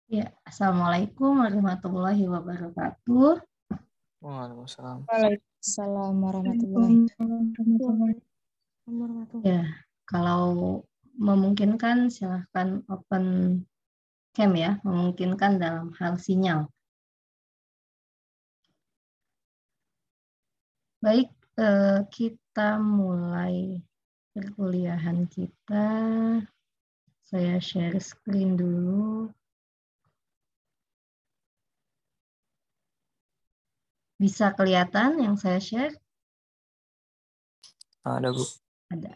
Ya, Assalamualaikum warahmatullahi wabarakatuh. Waalaikumsalam. Waalaikumsalam warahmatullahi wabarakatuh. Ya, kalau memungkinkan silahkan open cam ya, memungkinkan dalam hal sinyal. Baik, kita mulai perkuliahan kita. Saya share screen dulu. Bisa kelihatan yang saya share? Ada, Bu. Ada.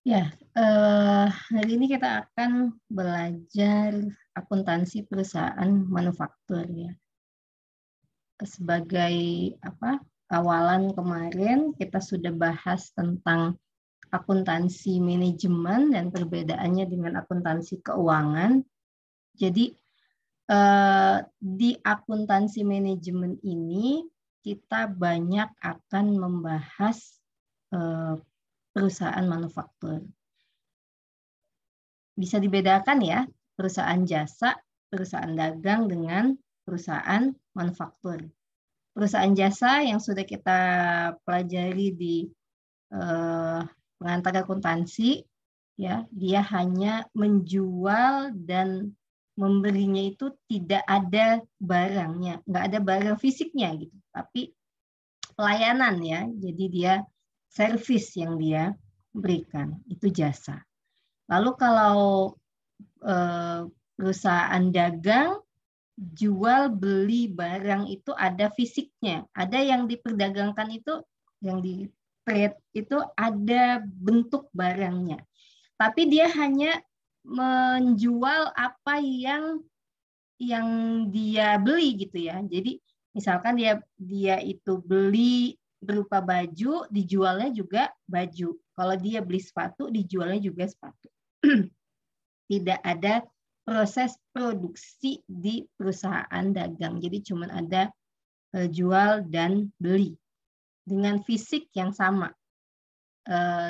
Ya, hari ini kita akan belajar akuntansi perusahaan manufaktur ya. Sebagai awalan kemarin kita sudah bahas tentang akuntansi manajemen dan perbedaannya dengan akuntansi keuangan. Jadi di akuntansi manajemen ini kita banyak akan membahas perusahaan manufaktur. Bisa dibedakan ya, perusahaan jasa, perusahaan dagang dengan perusahaan manufaktur. Perusahaan jasa yang sudah kita pelajari di pengantar akuntansi, ya, dia hanya menjual dan memberinya itu tidak ada barangnya, nggak ada barang fisiknya gitu, tapi pelayanan ya, jadi dia servis yang dia berikan, itu jasa. Lalu kalau perusahaan dagang, jual beli barang itu ada fisiknya, ada yang diperdagangkan itu, yang di trade itu ada bentuk barangnya, tapi dia hanya menjual apa yang dia beli gitu ya. Jadi misalkan dia itu beli berupa baju, dijualnya juga baju. Kalau dia beli sepatu, dijualnya juga sepatu. Tidak ada proses produksi di perusahaan dagang. Jadi cuma ada jual dan beli dengan fisik yang sama.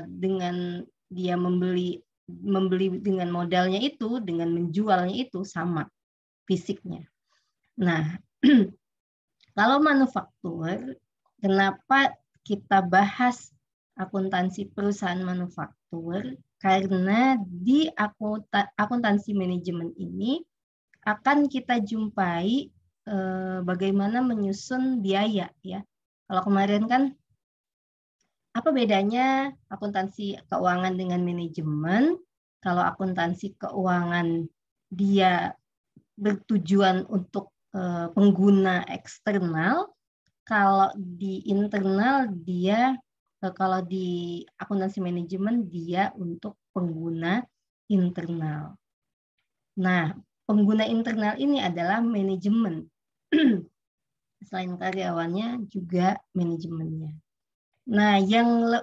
Dengan dia membeli dengan modalnya itu, dengan menjualnya itu sama fisiknya. Nah, kalau manufaktur, kenapa kita bahas akuntansi perusahaan manufaktur? Karena di akuntansi manajemen ini akan kita jumpai bagaimana menyusun biaya ya. Kalau kemarin kan apa bedanya akuntansi keuangan dengan manajemen? Kalau akuntansi keuangan dia bertujuan untuk pengguna eksternal, kalau di internal dia, kalau di akuntansi manajemen dia untuk pengguna internal. Nah, pengguna internal ini adalah manajemen. Selain karyawannya juga manajemennya. Nah,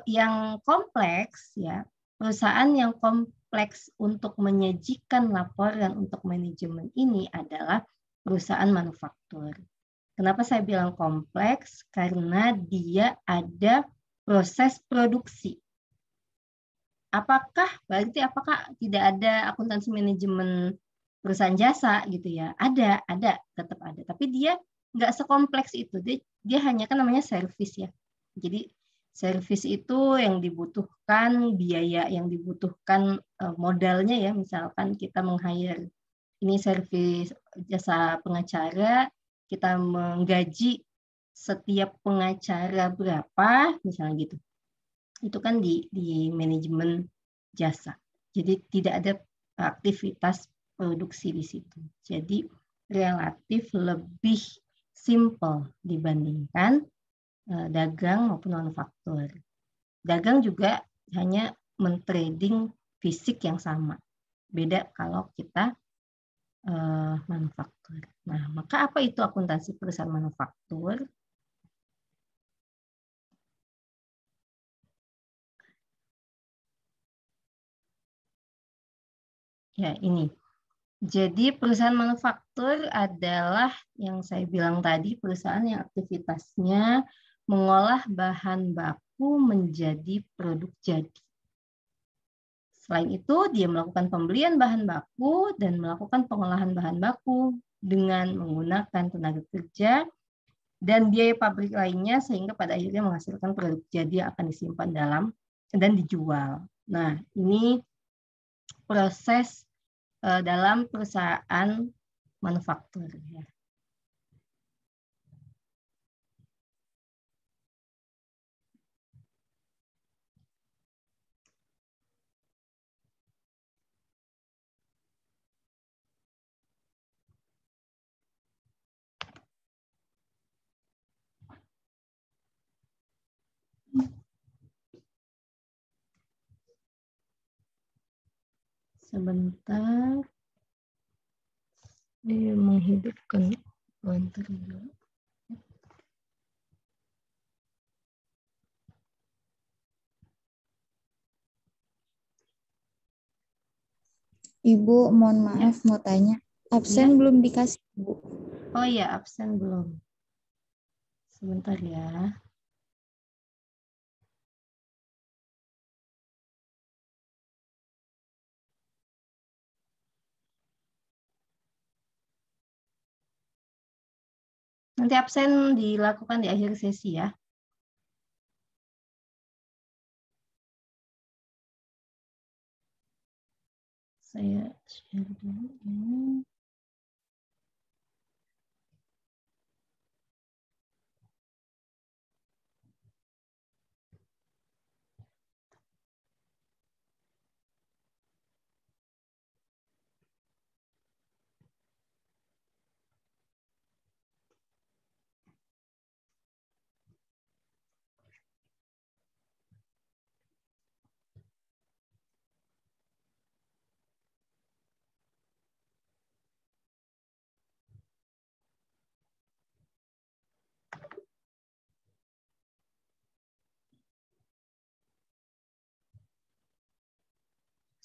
yang kompleks ya, perusahaan yang kompleks untuk menyajikan laporan untuk manajemen ini adalah perusahaan manufaktur. Kenapa saya bilang kompleks? Karena dia ada proses produksi. Apakah tidak ada akuntansi manajemen perusahaan jasa gitu ya? Ada, tetap ada. Tapi dia nggak sekompleks itu. Dia hanya kan namanya servis ya. Jadi servis itu yang dibutuhkan, biaya yang dibutuhkan, modalnya ya, misalkan kita meng-hire, ini servis jasa pengacara, kita menggaji setiap pengacara berapa, misalnya gitu. Itu kan di manajemen jasa. Jadi tidak ada aktivitas produksi di situ. Jadi relatif lebih simple dibandingkan dagang maupun manufaktur. Dagang juga hanya mentrading fisik yang sama. Beda kalau kita manufaktur. Nah, maka apa itu akuntansi perusahaan manufaktur? Ya, ini. Jadi perusahaan manufaktur adalah yang saya bilang tadi, perusahaan yang aktivitasnya mengolah bahan baku menjadi produk jadi. Selain itu, dia melakukan pembelian bahan baku dan melakukan pengolahan bahan baku dengan menggunakan tenaga kerja dan biaya pabrik lainnya sehingga pada akhirnya menghasilkan produk jadi yang akan disimpan dalam dan dijual. Nah, ini proses dalam perusahaan manufaktur. Ya. Sebentar. Dia menghidupkan pointer dulu. Ibu, mohon maaf mau tanya. Absen belum dikasih, Bu. Oh iya, absen belum. Sebentar ya. Nanti absen dilakukan di akhir sesi ya. Saya share dulu ya.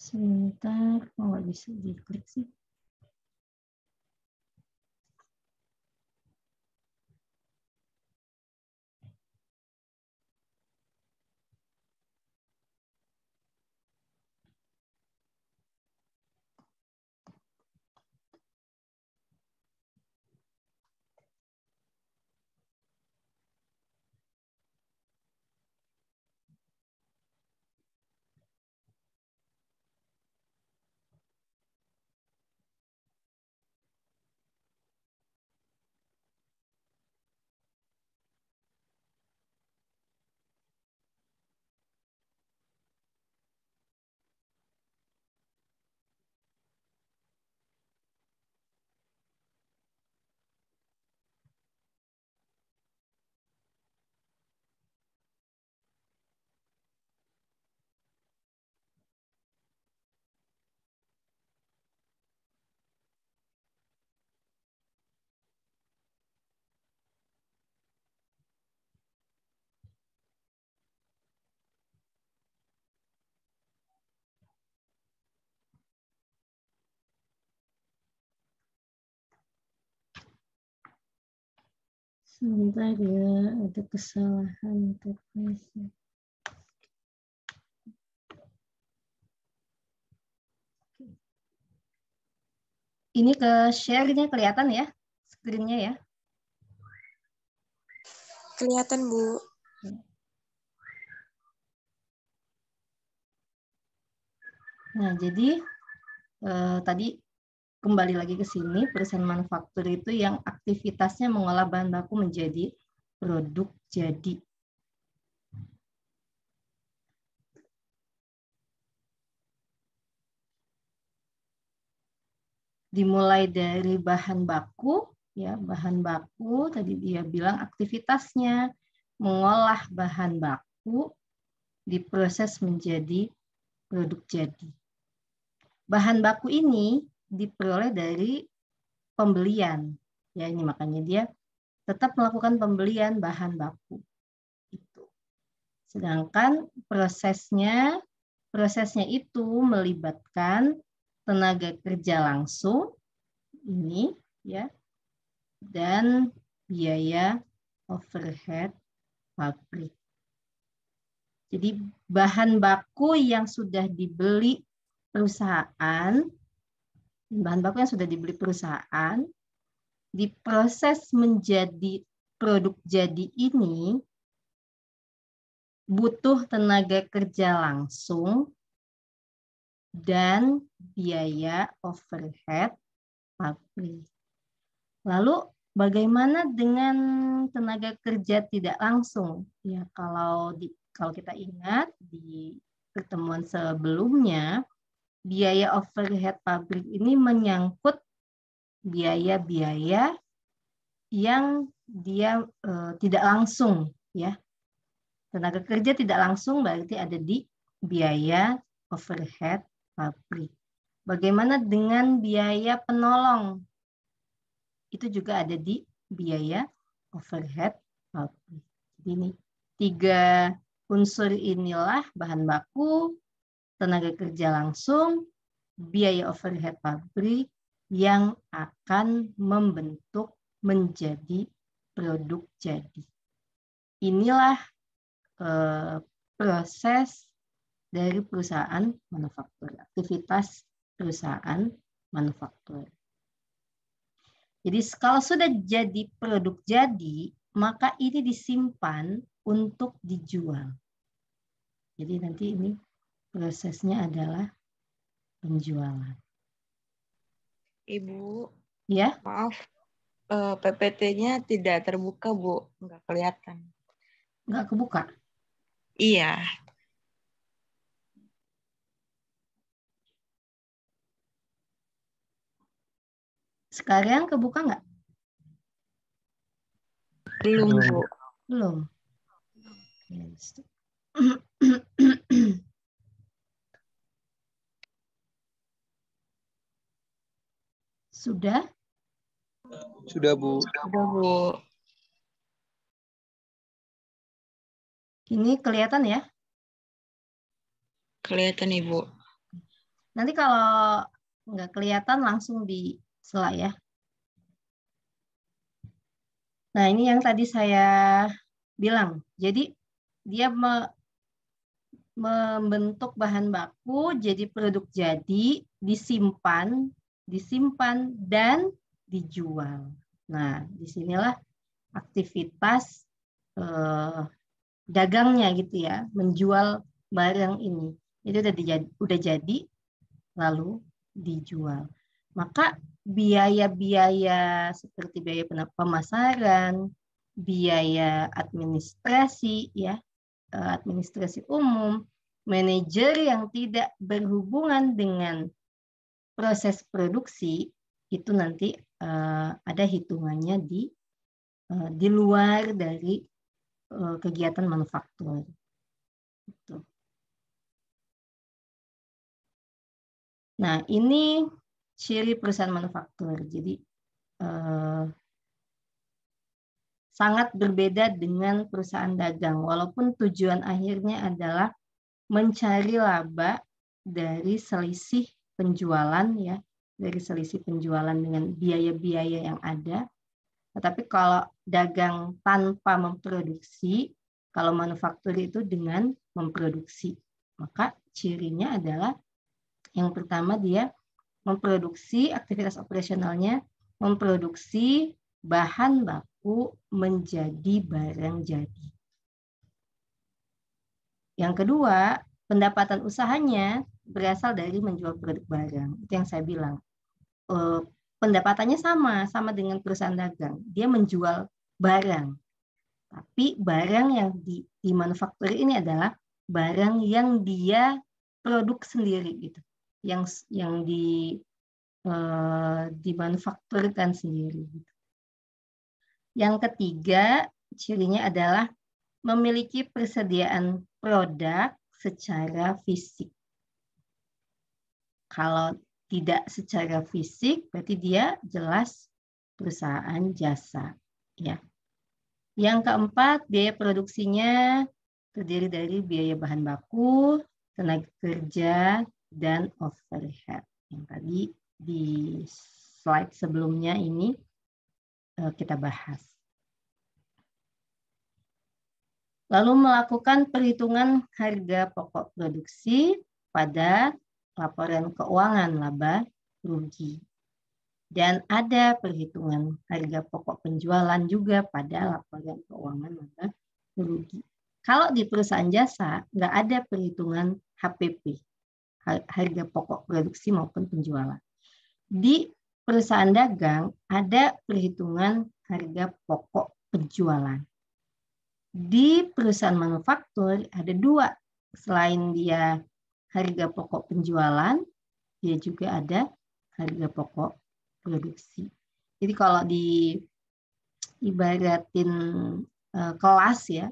Sebentar, kok nggak bisa diklik sih? Sebentar ya, ada kesalahan interface. Ini ke share-nya kelihatan ya, screen-nya ya. Kelihatan, Bu. Nah, jadi tadi kembali lagi ke sini, perusahaan manufaktur itu yang aktivitasnya mengolah bahan baku menjadi produk jadi. Dimulai dari bahan baku, ya bahan baku tadi dia bilang aktivitasnya mengolah bahan baku diproses menjadi produk jadi. Bahan baku ini diperoleh dari pembelian. Ya, ini makanya dia tetap melakukan pembelian bahan baku. Itu. Sedangkan prosesnya itu melibatkan tenaga kerja langsung ini ya dan biaya overhead pabrik. Jadi bahan baku yang sudah dibeli perusahaan, bahan baku yang sudah dibeli perusahaan diproses menjadi produk jadi ini butuh tenaga kerja langsung dan biaya overhead pabrik. Lalu bagaimana dengan tenaga kerja tidak langsung? Ya, kalau kita ingat di pertemuan sebelumnya, biaya overhead pabrik ini menyangkut biaya-biaya yang dia tidak langsung, ya. Tenaga kerja tidak langsung berarti ada di biaya overhead pabrik. Bagaimana dengan biaya penolong? Itu juga ada di biaya overhead pabrik. Jadi ini 3 unsur inilah bahan baku, tenaga kerja langsung, biaya overhead pabrik yang akan membentuk menjadi produk jadi. Inilah proses dari perusahaan manufaktur, aktivitas perusahaan manufaktur. Jadi kalau sudah jadi produk jadi, maka ini disimpan untuk dijual. Jadi nanti ini prosesnya adalah penjualan. Ibu, Ya, maaf, PPT-nya tidak terbuka, Bu. Nggak kelihatan. nggak kebuka. Iya. Sekarang kebuka nggak? Belum, Bu. Belum. Sudah? Sudah, Bu. Sudah, Bu. Ini kelihatan ya? Kelihatan, Ibu. Nanti kalau nggak kelihatan langsung di slide ya. Nah, ini yang tadi saya bilang. Jadi dia membentuk bahan baku jadi produk jadi, disimpan dan dijual. Nah, disinilah aktivitas dagangnya gitu ya, menjual barang ini. Itu udah jadi lalu dijual. Maka biaya-biaya seperti biaya pemasaran, biaya administrasi ya, administrasi umum, manajer yang tidak berhubungan dengan proses produksi itu nanti ada hitungannya di luar dari kegiatan manufaktur. Gitu. Nah, ini ciri perusahaan manufaktur. Jadi sangat berbeda dengan perusahaan dagang, walaupun tujuan akhirnya adalah mencari laba dari selisih penjualan ya, dari selisih penjualan dengan biaya-biaya yang ada. Tetapi kalau dagang tanpa memproduksi, kalau manufaktur itu dengan memproduksi, maka cirinya adalah yang pertama dia memproduksi, aktivitas operasionalnya memproduksi bahan baku menjadi barang jadi. Yang kedua, pendapatan usahanya berasal dari menjual produk barang. Itu yang saya bilang. Pendapatannya sama dengan perusahaan dagang. Dia menjual barang. Tapi barang yang di manufaktur ini adalah barang yang dia produk sendiri gitu. Yang dimanufakturkan sendiri. Yang ketiga, cirinya adalah memiliki persediaan produk secara fisik. Kalau tidak secara fisik, berarti dia jelas perusahaan jasa. Ya. Yang keempat, biaya produksinya terdiri dari biaya bahan baku, tenaga kerja, dan overhead. Yang tadi di slide sebelumnya ini kita bahas. Lalu melakukan perhitungan harga pokok produksi pada laporan keuangan laba rugi. Dan ada perhitungan harga pokok penjualan juga pada laporan keuangan laba rugi. Kalau di perusahaan jasa, nggak ada perhitungan HPP, harga pokok produksi maupun penjualan. Di perusahaan dagang, ada perhitungan harga pokok penjualan. Di perusahaan manufaktur, ada dua. Selain dia harga pokok penjualan, dia juga ada harga pokok produksi. Jadi kalau diibaratin kelas ya,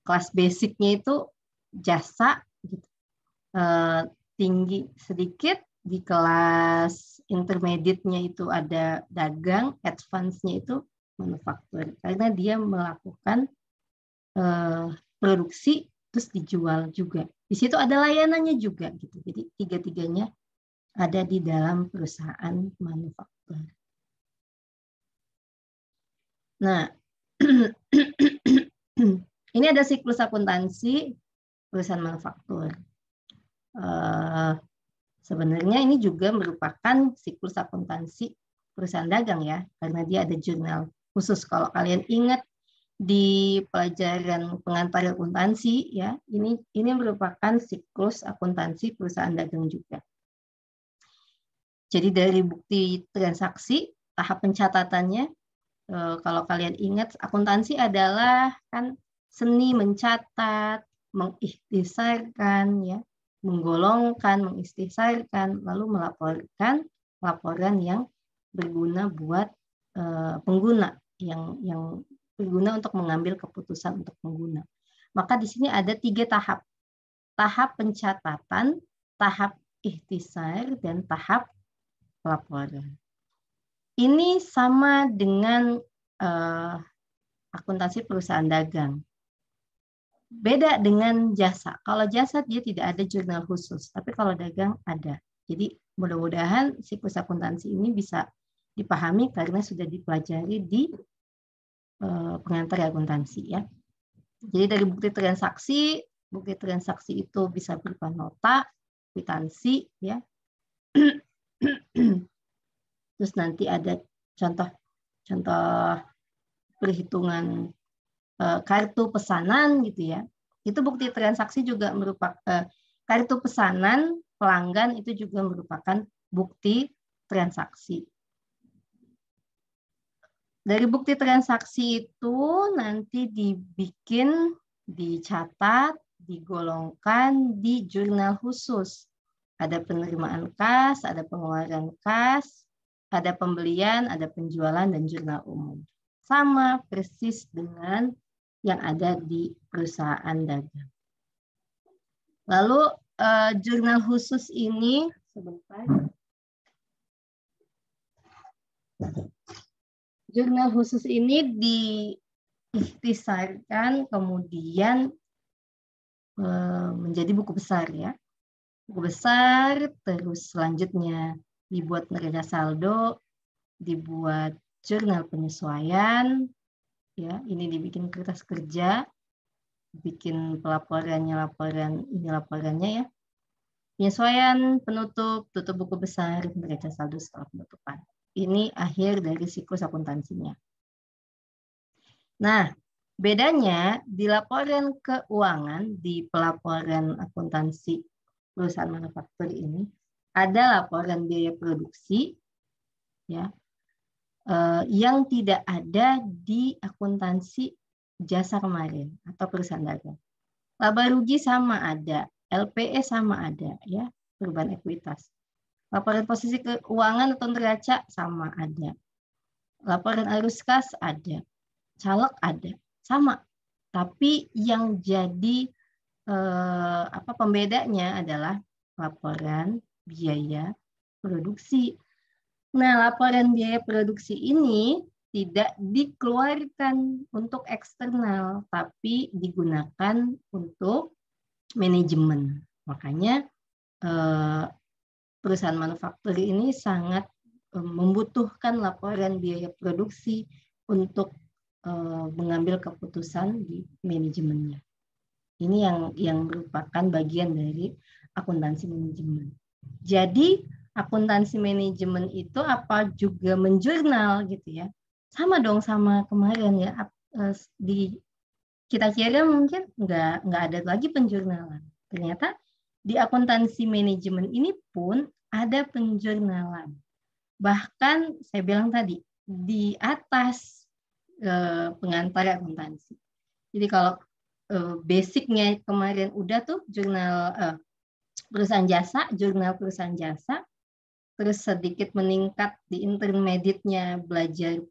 kelas basicnya itu jasa, gitu. Tinggi sedikit, di kelas intermediate-nya itu ada dagang, advance-nya itu manufaktur. Karena dia melakukan produksi terus dijual juga. Di situ ada layanannya juga gitu. Jadi tiga-tiganya ada di dalam perusahaan manufaktur. Nah, ini ada siklus akuntansi perusahaan manufaktur. Sebenarnya ini juga merupakan siklus akuntansi perusahaan dagang ya, karena dia ada jurnal khusus. Kalau kalian ingat di pelajaran pengantar akuntansi ya, ini merupakan siklus akuntansi perusahaan dagang juga. Jadi dari bukti transaksi, tahap pencatatannya, kalau kalian ingat, akuntansi adalah kan seni mencatat, mengikhtisarkan, ya, menggolongkan, mengikhtisarkan, lalu melaporkan laporan yang berguna buat pengguna, yang berguna untuk mengambil keputusan untuk pengguna. Maka di sini ada 3 tahap. Tahap pencatatan, tahap ikhtisar, dan tahap laporan. Ini sama dengan akuntansi perusahaan dagang. Beda dengan jasa. Kalau jasa dia tidak ada jurnal khusus, tapi kalau dagang ada. Jadi mudah-mudahan siklus akuntansi ini bisa dipahami karena sudah dipelajari di pengantar akuntansi ya. Jadi dari bukti transaksi itu bisa berupa nota, kwitansi ya. Terus nanti ada contoh perhitungan kartu pesanan gitu ya. Itu bukti transaksi juga merupakan kartu pesanan pelanggan, itu juga merupakan bukti transaksi. Dari bukti transaksi itu nanti dibikin, dicatat, digolongkan di jurnal khusus. Ada penerimaan kas, ada pengeluaran kas, ada pembelian, ada penjualan, dan jurnal umum. Sama persis dengan yang ada di perusahaan dagang. Lalu jurnal khusus ini, sebentar. Jurnal khusus ini diikhtisarkan kemudian menjadi buku besar ya. Buku besar, terus selanjutnya dibuat neraca saldo, dibuat jurnal penyesuaian, ya ini dibikin kertas kerja, bikin laporannya ya. Penyesuaian, penutup, tutup buku besar, neraca saldo setelah penutupan. Ini akhir dari siklus akuntansinya. Nah, bedanya di laporan keuangan, di pelaporan akuntansi perusahaan manufaktur ini, ada laporan biaya produksi, ya, yang tidak ada di akuntansi jasa kemarin atau perusahaan dagang. Laba rugi sama ada, LPE sama ada, ya, perubahan ekuitas. Laporan posisi keuangan atau neraca sama ada. Laporan arus kas ada. Caleg ada. Sama. Tapi yang jadi pembedanya adalah laporan biaya produksi. Nah, laporan biaya produksi ini tidak dikeluarkan untuk eksternal, tapi digunakan untuk manajemen. Makanya perusahaan manufaktur ini sangat membutuhkan laporan biaya produksi untuk mengambil keputusan di manajemennya. Ini yang merupakan bagian dari akuntansi manajemen. Jadi akuntansi manajemen itu apa juga menjurnal gitu ya. Sama dong sama kemarin ya. Di kita kira mungkin nggak ada lagi penjurnalan. Ternyata di akuntansi manajemen ini pun ada penjurnalan. Bahkan saya bilang tadi di atas pengantar akuntansi. Jadi kalau basicnya kemarin udah tuh jurnal perusahaan jasa, jurnal perusahaan jasa, terus sedikit meningkat di intermediate-nya belajar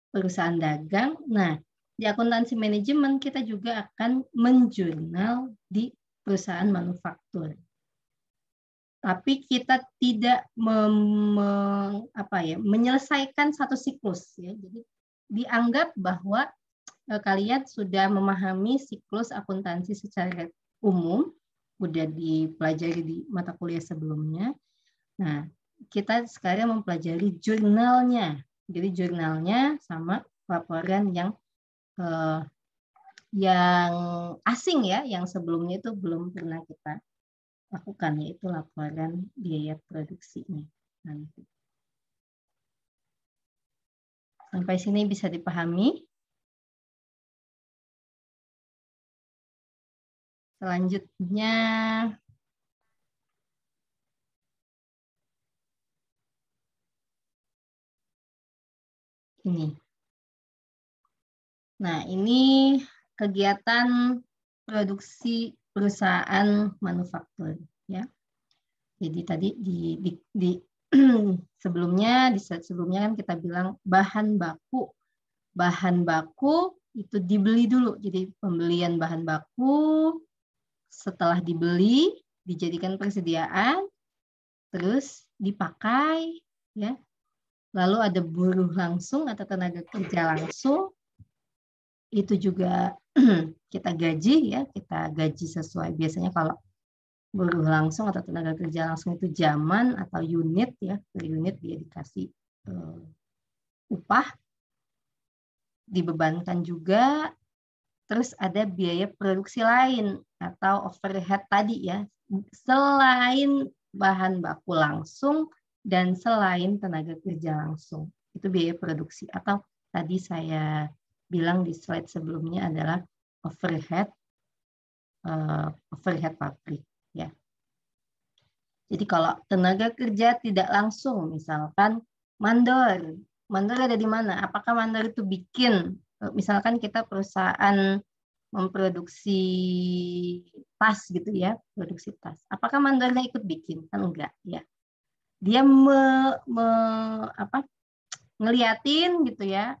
perusahaan dagang. Nah, di akuntansi manajemen kita juga akan menjurnal di perusahaan manufaktur. Tapi kita tidak menyelesaikan satu siklus ya. Jadi dianggap bahwa kalian sudah memahami siklus akuntansi secara umum, udah dipelajari di mata kuliah sebelumnya. Nah, kita sekarang mempelajari jurnalnya. Jadi jurnalnya sama laporan yang asing ya, yang sebelumnya itu belum pernah kita lakukan, yaitu laporan biaya produksinya. Nanti. Sampai sini bisa dipahami? Selanjutnya ini. Nah, ini kegiatan produksi perusahaan manufaktur ya. Jadi tadi di sebelumnya kan kita bilang bahan baku. Bahan baku itu dibeli dulu. Jadi pembelian bahan baku, setelah dibeli dijadikan persediaan, terus dipakai ya. Lalu ada buruh langsung atau tenaga kerja langsung. Itu juga kita gaji ya, kita gaji sesuai biasanya kalau buruh langsung atau tenaga kerja langsung itu jaman atau unit ya, per unit dia dikasih upah, dibebankan juga. Terus ada biaya produksi lain atau overhead tadi ya, selain bahan baku langsung dan selain tenaga kerja langsung. Itu biaya produksi atau tadi saya bilang di slide sebelumnya adalah overhead pabrik ya. Jadi kalau tenaga kerja tidak langsung, misalkan mandor ada di mana? Apakah mandor itu bikin? Misalkan kita perusahaan memproduksi tas gitu ya, produksi tas. Apakah mandornya ikut bikin? Kan enggak ya. Dia ngeliatin gitu ya.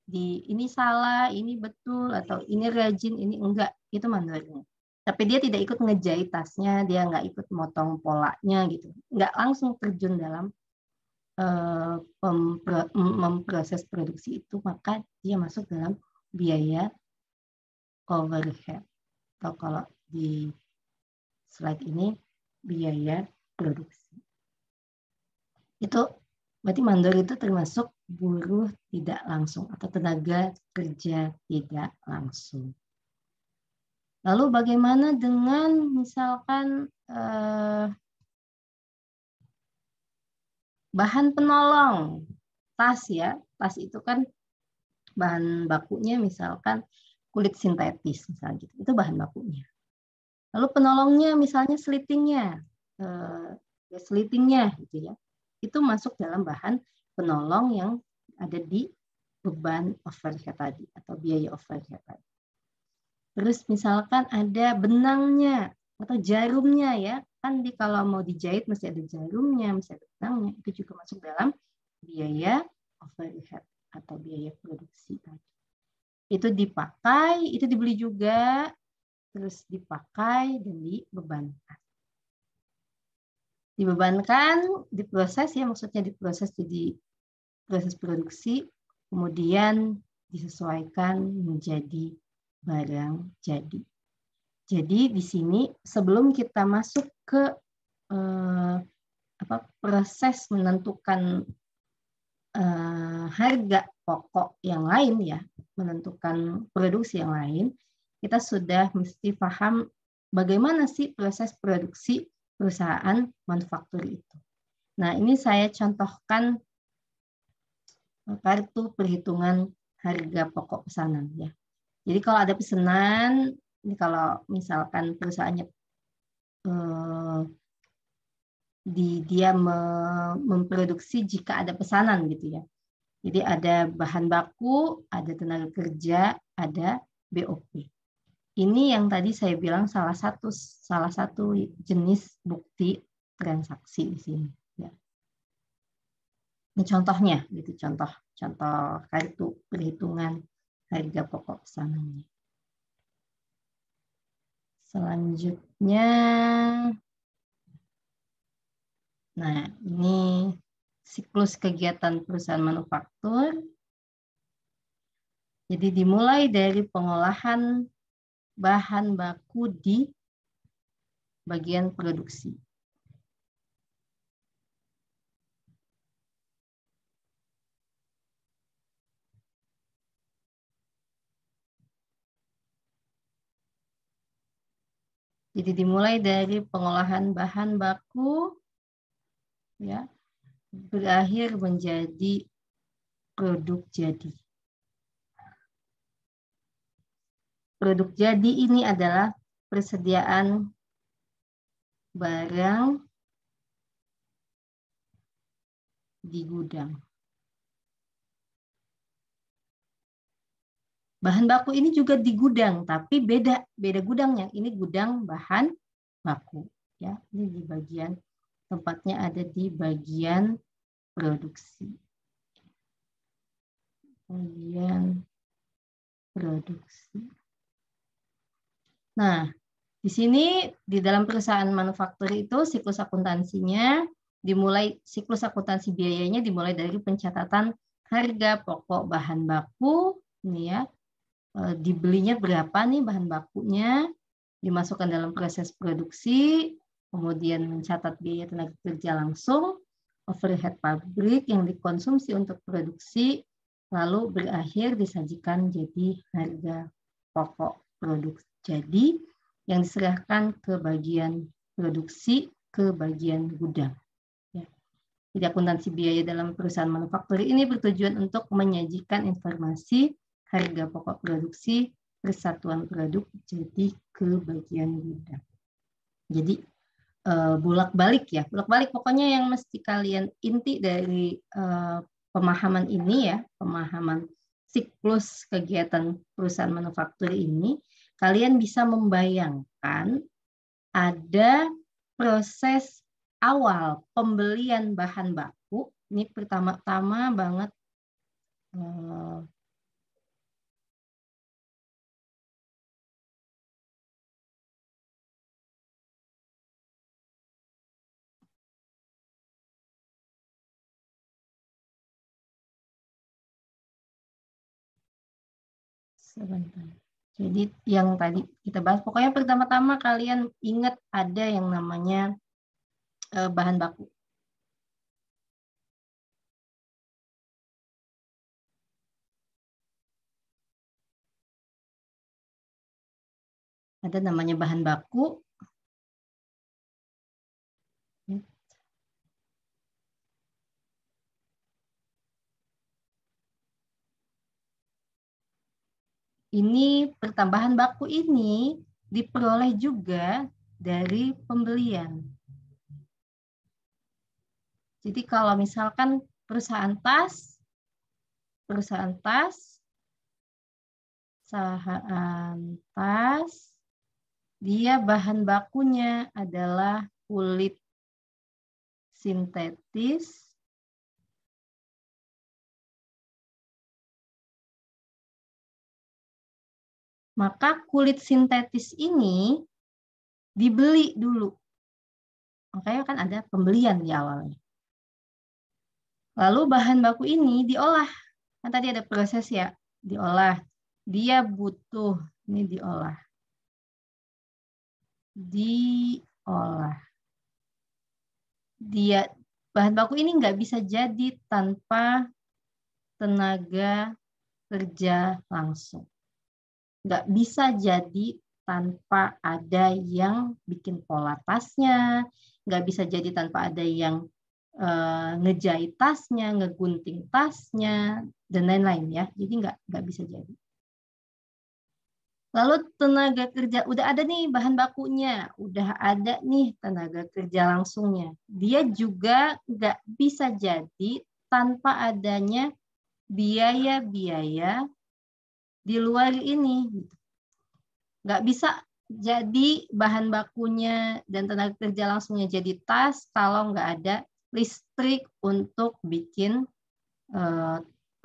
Ini salah, ini betul, atau ini rajin, ini enggak, itu mandornya. Tapi dia tidak ikut ngejahit tasnya, dia nggak ikut motong polanya gitu, nggak langsung terjun dalam memproses produksi itu, maka dia masuk dalam biaya overhead. Atau kalau di slide ini biaya produksi. Itu berarti mandor itu termasuk buruh tidak langsung atau tenaga kerja tidak langsung. Lalu bagaimana dengan misalkan bahan penolong tas ya? Tas itu kan bahan bakunya misalkan kulit sintetis misalnya gitu. Itu bahan bakunya. Lalu penolongnya misalnya slitingnya gitu ya. Itu masuk dalam bahan penolong yang ada di beban overhead tadi atau biaya overhead tadi. Terus misalkan ada benangnya atau jarumnya ya, kan kalau mau dijahit mesti ada jarumnya, mesti ada benangnya, itu juga masuk dalam biaya overhead atau biaya produksi tadi. Itu dipakai, itu dibeli juga, terus dipakai dan dibebankan. Dibebankan, diproses ya, maksudnya diproses jadi proses produksi, kemudian disesuaikan menjadi barang jadi. Jadi di sini sebelum kita masuk ke proses menentukan harga pokok yang lain ya, menentukan produksi yang lain, kita sudah mesti paham bagaimana sih proses produksi perusahaan manufaktur itu. Nah, ini saya contohkan kartu perhitungan harga pokok pesanan ya. Jadi kalau ada pesanan, ini kalau misalkan perusahaannya dia memproduksi jika ada pesanan gitu ya. Jadi ada bahan baku, ada tenaga kerja, ada BOP. Ini yang tadi saya bilang salah satu jenis bukti transaksi di sini. Ya. Ini contohnya, gitu contoh kartu perhitungan harga pokok pesanannya. Selanjutnya, nah ini siklus kegiatan perusahaan manufaktur. Jadi dimulai dari pengolahan bahan baku di bagian produksi. Jadi dimulai dari pengolahan bahan baku, ya, berakhir menjadi produk jadi. Produk jadi ini adalah persediaan barang di gudang. Bahan baku ini juga di gudang, tapi beda gudangnya. Ini gudang bahan baku, ya. Ini di bagian tempatnya ada di bagian produksi. Bagian produksi. Nah, di sini di dalam perusahaan manufaktur itu siklus akuntansinya dimulai, siklus akuntansi biayanya dimulai dari pencatatan harga pokok bahan baku, ini ya. Dibelinya berapa nih bahan bakunya, dimasukkan dalam proses produksi, kemudian mencatat biaya tenaga kerja langsung, overhead pabrik yang dikonsumsi untuk produksi, lalu berakhir disajikan jadi harga pokok produk jadi yang diserahkan ke bagian produksi, ke bagian gudang. Jadi akuntansi biaya dalam perusahaan manufaktur ini bertujuan untuk menyajikan informasi harga pokok produksi persatuan produk jadi ke bagian gudang. Jadi bolak-balik ya, bolak-balik pokoknya yang mesti kalian inti dari pemahaman ini ya, pemahaman siklus kegiatan perusahaan manufaktur ini, kalian bisa membayangkan ada proses awal pembelian bahan baku. Ini pertama-tama banget sebentar. Jadi yang tadi kita bahas, pokoknya pertama-tama kalian ingat ada yang namanya bahan baku. Ada namanya bahan baku. Ini pertambahan baku ini diperoleh juga dari pembelian. Jadi kalau misalkan perusahaan tas, dia bahan bakunya adalah kulit sintetis, maka kulit sintetis ini dibeli dulu Makanya kan ada pembelian di awalnya. Lalu bahan baku ini diolah. Kan tadi ada proses ya, diolah. Dia butuh, ini diolah. Diolah. Bahan baku ini nggak bisa jadi tanpa tenaga kerja langsung. Nggak bisa jadi tanpa ada yang bikin pola tasnya, nggak bisa jadi tanpa ada yang ngejahit tasnya, ngegunting tasnya, dan lain-lain ya. Jadi nggak bisa jadi. Lalu tenaga kerja, udah ada nih bahan bakunya, udah ada nih tenaga kerja langsungnya. Dia juga nggak bisa jadi tanpa adanya biaya-biaya di luar ini. Nggak bisa jadi bahan bakunya dan tenaga kerja langsungnya jadi tas kalau nggak ada listrik untuk bikin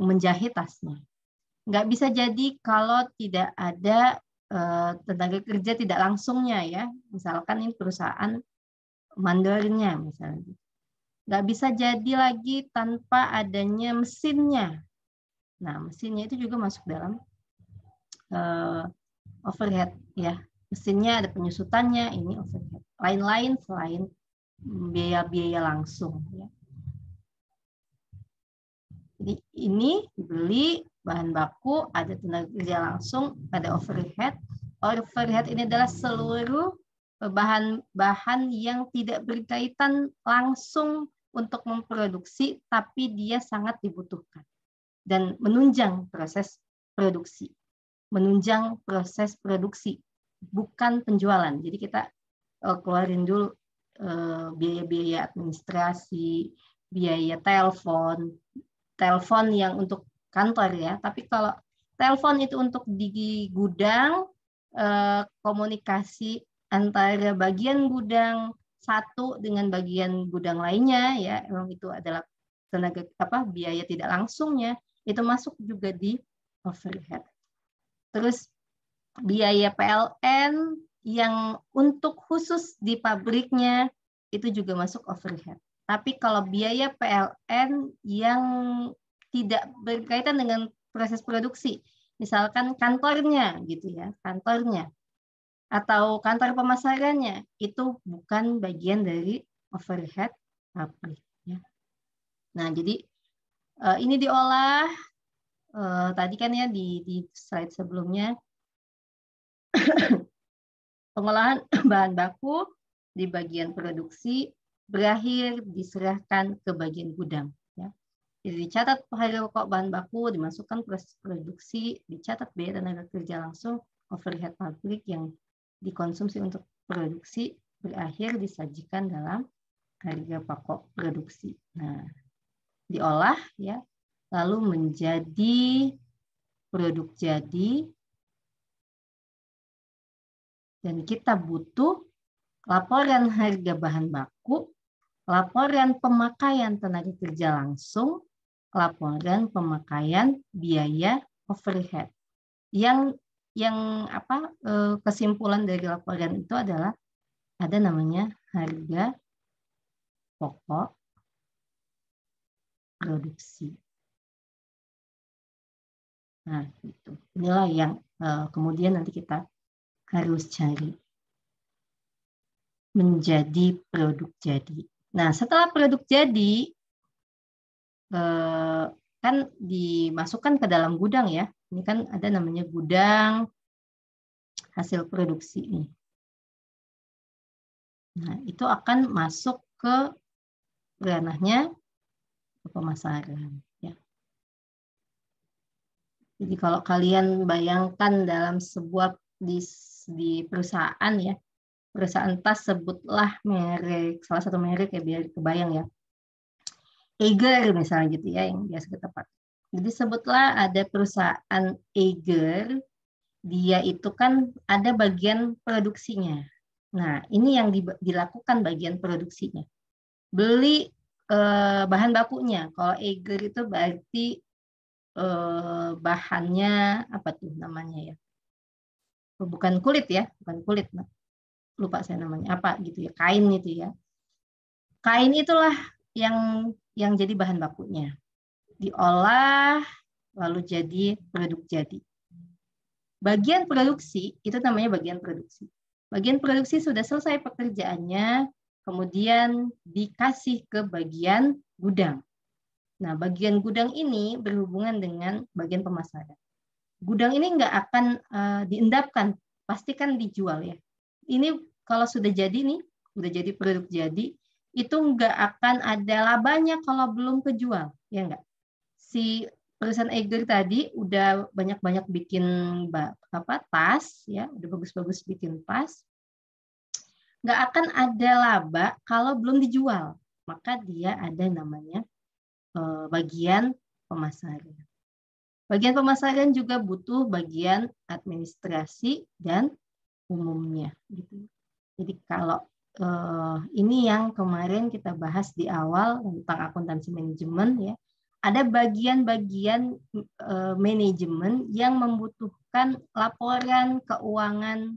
menjahit tasnya. Nggak bisa jadi kalau tidak ada tenaga kerja tidak langsungnya ya. Misalkan ini perusahaan mandornya misalnya. Nggak bisa jadi lagi tanpa adanya mesinnya. Nah, mesinnya itu juga masuk dalam overhead ya. Mesinnya ada penyusutannya, ini overhead. Lain-lain selain biaya-biaya langsung ya. Jadi ini dibeli bahan baku, ada tenaga kerja langsung, ada overhead. Overhead ini adalah seluruh bahan-bahan yang tidak berkaitan langsung untuk memproduksi, tapi dia sangat dibutuhkan dan menunjang proses produksi. Menunjang proses produksi, bukan penjualan. Jadi kita keluarin dulu biaya-biaya administrasi, biaya telepon yang untuk kantor ya. Tapi kalau telepon itu untuk di gudang, komunikasi antara bagian gudang satu dengan bagian gudang lainnya ya, emang itu adalah tenaga biaya tidak langsungnya, itu masuk juga di overhead. Terus biaya PLN yang untuk khusus di pabriknya itu juga masuk overhead. Tapi kalau biaya PLN yang tidak berkaitan dengan proses produksi, misalkan kantornya gitu ya, kantornya atau kantor pemasarannya, itu bukan bagian dari overhead pabrik. Ya. Nah, jadi ini diolah tadi kan ya di slide sebelumnya pengolahan bahan baku di bagian produksi berakhir diserahkan ke bagian gudang. Ya. Jadi dicatat hari pokok bahan baku, dimasukkan proses produksi, dicatat biaya tenaga kerja langsung, overhead pabrik yang dikonsumsi untuk produksi berakhir disajikan dalam harga pokok produksi. Nah, diolah ya, lalu menjadi produk jadi, dan kita butuh laporan harga bahan baku, laporan pemakaian tenaga kerja langsung, laporan pemakaian biaya overhead. Yang kesimpulan dari laporan itu adalah ada namanya harga pokok produksi. Nah, itu. Inilah yang kemudian nanti kita harus cari menjadi produk jadi. Nah, setelah produk jadi kan dimasukkan ke dalam gudang ya. Ini kan ada namanya gudang hasil produksi nih. Nah, itu akan masuk ke ranahnya pemasaran ya. Jadi kalau kalian bayangkan dalam sebuah di perusahaan ya, perusahaan tas, sebutlah merek, salah satu merek ya biar kebayang ya. Eiger misalnya gitu ya yang biasa kita pakai. Jadi sebutlah ada perusahaan Eiger, dia itu kan ada bagian produksinya. Nah, ini yang dilakukan bagian produksinya. Beli bahan bakunya. Kalau Eiger itu berarti bahannya apa tuh namanya ya? Bukan kulit ya, bukan kulit. Lupa saya namanya apa gitu ya, kain itu ya. Kain itulah yang jadi bahan bakunya. Diolah lalu jadi produk jadi. Bagian produksi itu namanya bagian produksi. Bagian produksi sudah selesai pekerjaannya, kemudian dikasih ke bagian gudang. Nah, bagian gudang ini berhubungan dengan bagian pemasaran. Gudang ini nggak akan diendapkan, pasti kan dijual ya. Ini kalau sudah jadi nih, sudah jadi produk jadi, itu nggak akan ada labanya kalau belum kejual, ya nggak? Si perusahaan Eiger tadi udah banyak-banyak bikin tas, ya, udah bagus-bagus bikin tas, nggak akan ada laba kalau belum dijual. Maka dia ada namanya bagian pemasaran. Bagian pemasaran juga butuh bagian administrasi dan umumnya. Gitu. Jadi kalau ini yang kemarin kita bahas di awal tentang akuntansi manajemen, ya, ada bagian-bagian manajemen yang membutuhkan laporan keuangan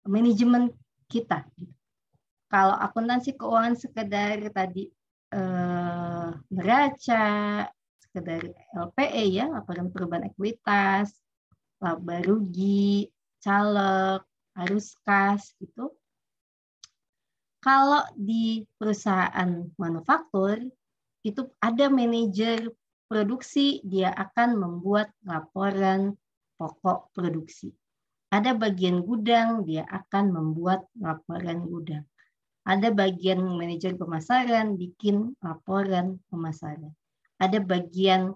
manajemen kita. Kalau akuntansi keuangan sekedar tadi neraca, sekedar LPE ya, laporan perubahan ekuitas, laba rugi, caleg, arus kas gitu. Kalau di perusahaan manufaktur itu ada manajer produksi, dia akan membuat laporan pokok produksi. Ada bagian gudang, dia akan membuat laporan gudang. Ada bagian manajer pemasaran, bikin laporan pemasaran. Ada bagian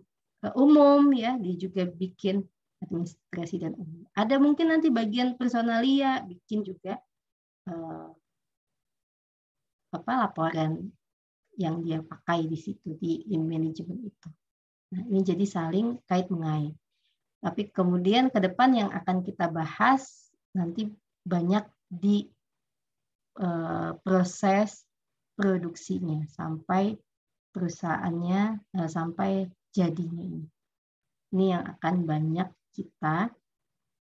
umum, ya, dia juga bikin administrasi dan umum. Ada mungkin nanti bagian personalia, bikin juga laporan yang dia pakai di situ di manajemen itu. Nah, ini jadi saling kait mengait. Tapi kemudian ke depan yang akan kita bahas nanti banyak di proses produksinya sampai perusahaannya sampai jadinya ini. Ini yang akan banyak kita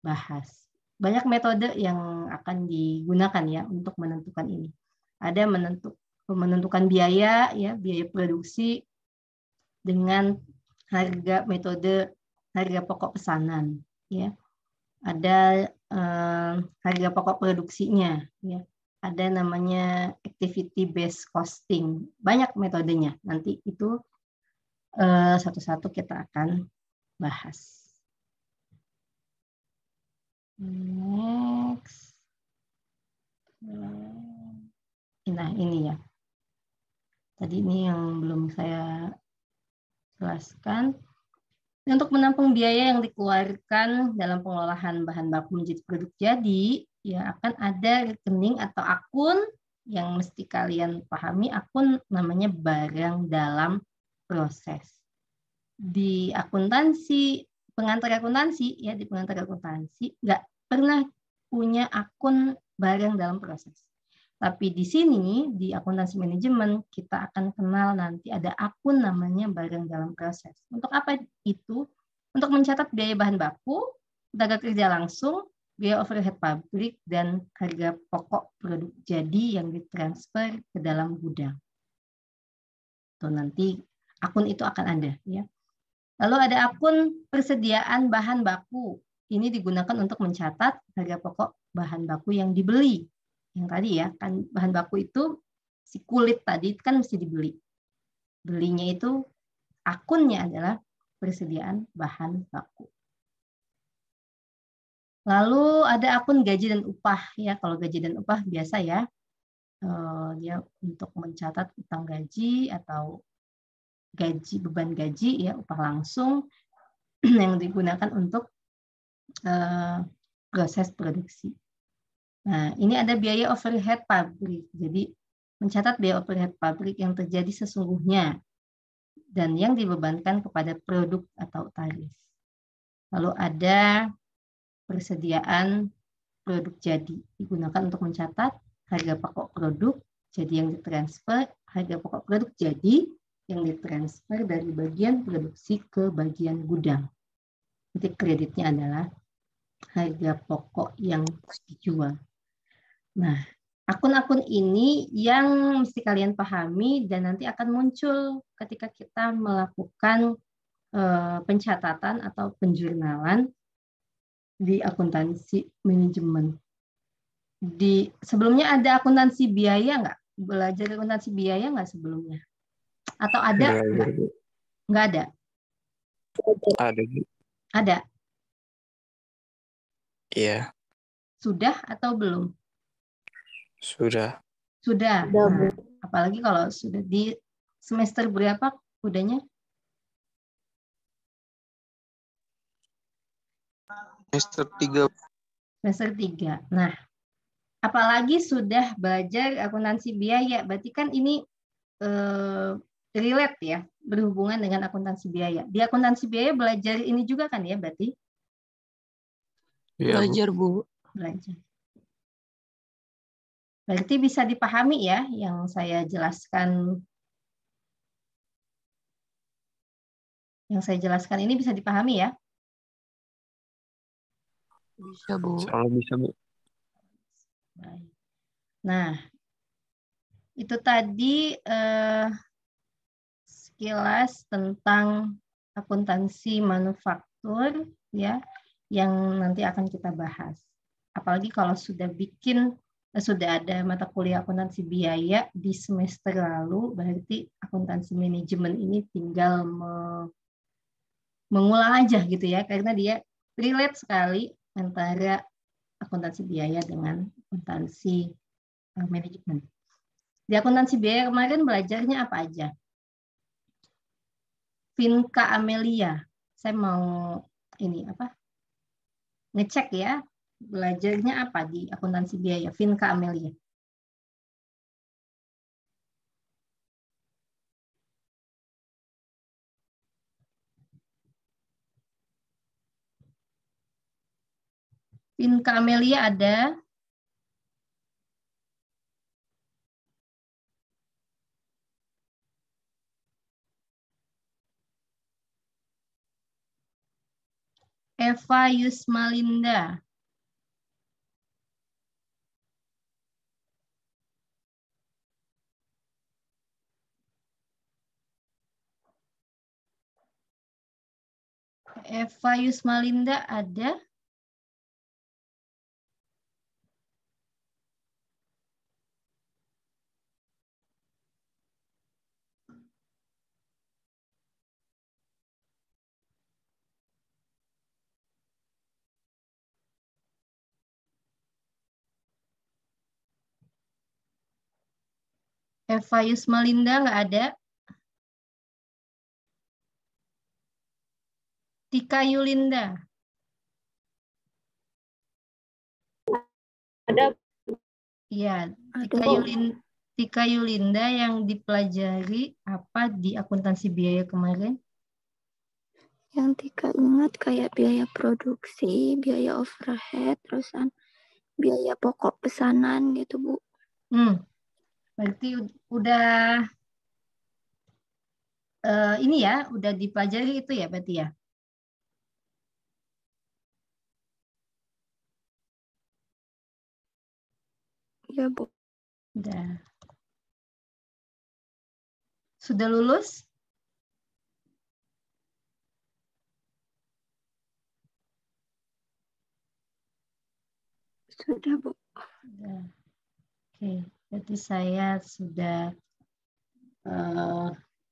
bahas. Banyak metode yang akan digunakan ya untuk menentukan ini. Ada menentukan biaya ya, biaya produksi dengan metode harga pokok pesanan ya. Ada harga pokok produksinya ya. Ada namanya activity based costing. Banyak metodenya. Nanti itu satu-satu kita akan bahas. Next. Nah, ini ya. Tadi ini yang belum saya jelaskan. Untuk menampung biaya yang dikeluarkan dalam pengolahan bahan baku menjadi produk jadi, ya akan ada rekening atau akun yang mesti kalian pahami. Akun namanya barang dalam proses. Di akuntansi, pengantar akuntansi, ya di pengantar akuntansi nggak pernah punya akun barang dalam proses. Tapi di sini, di akuntansi manajemen, kita akan kenal nanti ada akun namanya barang dalam proses. Untuk apa itu? Untuk mencatat biaya bahan baku, tenaga kerja langsung, biaya overhead pabrik, dan harga pokok produk jadi yang ditransfer ke dalam gudang. Tuh, nanti akun itu akan ada. Ya. Lalu ada akun persediaan bahan baku. Ini digunakan untuk mencatat harga pokok bahan baku yang dibeli. Yang tadi ya, kan bahan baku itu si kulit tadi kan mesti dibeli. Belinya itu akunnya adalah persediaan bahan baku. Lalu ada akun gaji dan upah ya. Kalau gaji dan upah biasa ya, dia untuk mencatat utang gaji atau gaji beban gaji ya, upah langsung yang digunakan untuk proses produksi. Nah, ini ada biaya overhead pabrik. Jadi, mencatat biaya overhead pabrik yang terjadi sesungguhnya dan yang dibebankan kepada produk atau tarif. Lalu ada persediaan produk jadi. Digunakan untuk mencatat harga pokok produk jadi yang ditransfer, harga pokok produk jadi yang ditransfer dari bagian produksi ke bagian gudang. Nanti kreditnya adalah harga pokok yang dijual. Nah, akun-akun ini yang mesti kalian pahami dan nanti akan muncul ketika kita melakukan pencatatan atau penjurnalan di akuntansi manajemen. Sebelumnya ada akuntansi biaya nggak? Belajar akuntansi biaya nggak sebelumnya? Atau ada? Nggak ada? Ada. Ada? Iya, Sudah atau belum? sudah. Sudah. Nah, apalagi kalau sudah di semester berapa udahnya? Semester 3. Semester 3. Nah, apalagi sudah belajar akuntansi biaya, berarti kan ini relate ya, berhubungan dengan akuntansi biaya. Di akuntansi biaya belajar ini juga kan ya berarti? Iya, Bu. Belajar, Bu. Belajar. Berarti bisa dipahami ya yang saya jelaskan. Yang saya jelaskan ini bisa dipahami ya? Bisa, Bu. Selalu bisa, Bu. Baik. Nah, itu tadi sekilas tentang akuntansi manufaktur ya, yang nanti akan kita bahas. Apalagi kalau sudah ada mata kuliah akuntansi biaya di semester lalu, berarti akuntansi manajemen ini tinggal mengulang aja gitu ya, karena dia relate sekali antara akuntansi biaya dengan akuntansi manajemen. Di akuntansi biaya kemarin belajarnya apa aja? Finca Amelia. Saya mau ngecek ya, belajarnya apa di akuntansi biaya Finca Amelia. Finca Amelia ada Eva Yusmalinda. Eva Yusmalinda ada? Eva Yusmalinda nggak ada? Tika Yulinda. Ada. Iya, Tika Yulinda yang dipelajari apa di akuntansi biaya kemarin? Yang Tika ingat kayak biaya produksi, biaya overhead, terusan biaya pokok pesanan gitu, Bu. Berarti udah ini ya, udah dipelajari itu ya berarti ya? Iya, Bu. Udah. Sudah lulus? Sudah, Bu. Sudah. Oke, berarti saya sudah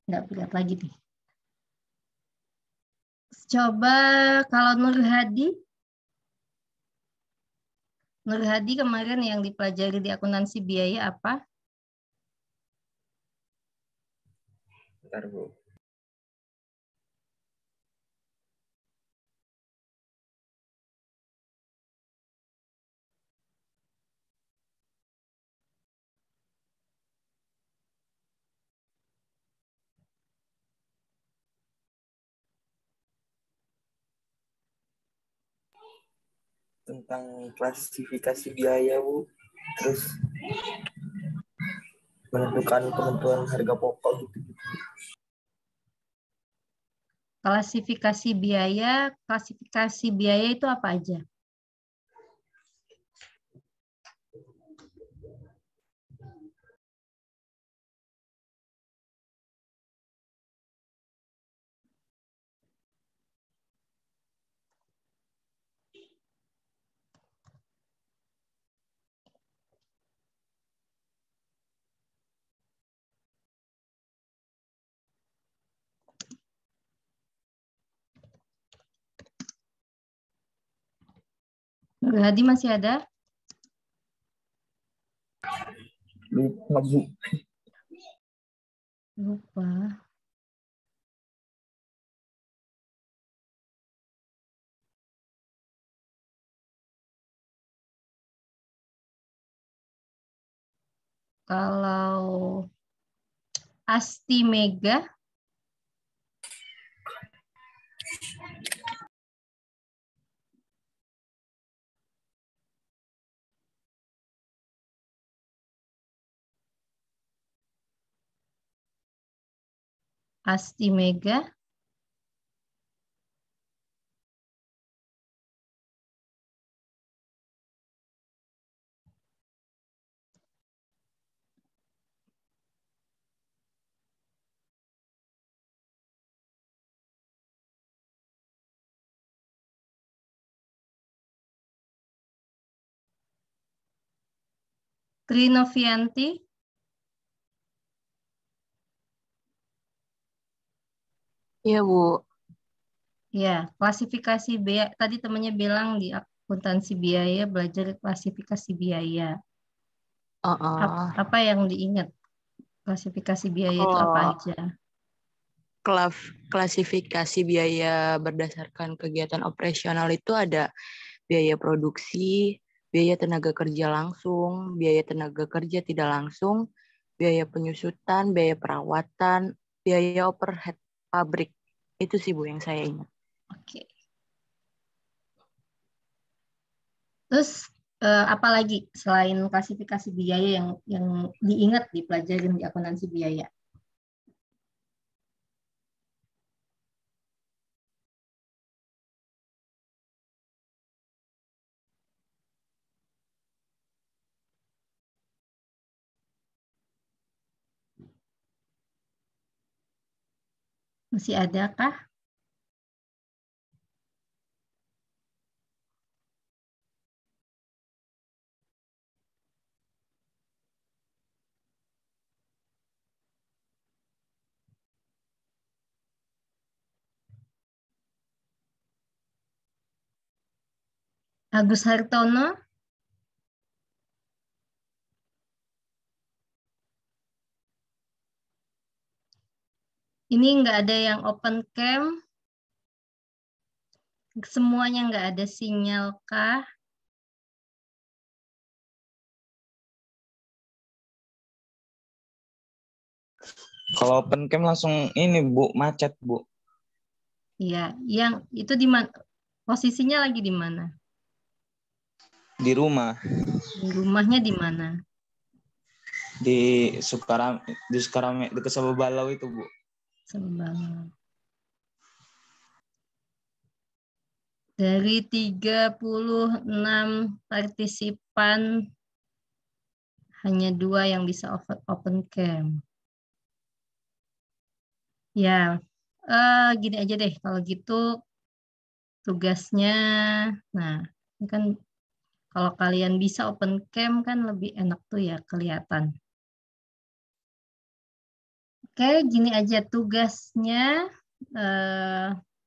nggak berat lagi nih. Coba kalau Nur Hadi kemarin yang dipelajari di akuntansi biaya apa? Bentar, Bu. Tentang klasifikasi biaya, Bu. Terus menentukan penentuan harga pokok gitu. Klasifikasi biaya itu apa aja? Nur Hadi masih ada? Lupa, Bu. Lupa. Kalau Asti Mega, Asti Mega, Trinovianti, Iya, Bu. ya, klasifikasi biaya. Tadi temannya bilang di akuntansi biaya belajar klasifikasi biaya. Apa yang diingat? Klasifikasi biaya itu apa Kalau aja? klasifikasi biaya berdasarkan kegiatan operasional itu ada biaya produksi, biaya tenaga kerja langsung, biaya tenaga kerja tidak langsung, biaya penyusutan, biaya perawatan, biaya overhead pabrik. Itu sih Bu yang saya ingat. Oke. Terus apa lagi selain klasifikasi biaya yang diingat dipelajarin di akuntansi biaya? Masih ada kah? Agus Hartono, ini nggak ada yang open cam, semuanya nggak ada sinyal kah? Kalau open cam langsung ini, Bu, macet, Bu. Iya, yang itu di mana? Posisinya lagi di mana? Di rumah, Di rumahnya di mana? di Sukarame dekat Sababalau itu, Bu. Sembang. Dari 36 partisipan, hanya 2 yang bisa open cam. Ya, gini aja deh. Kalau gitu tugasnya, nah ini kan kalau kalian bisa open cam kan lebih enak tuh ya kelihatan. Oke, gini aja tugasnya.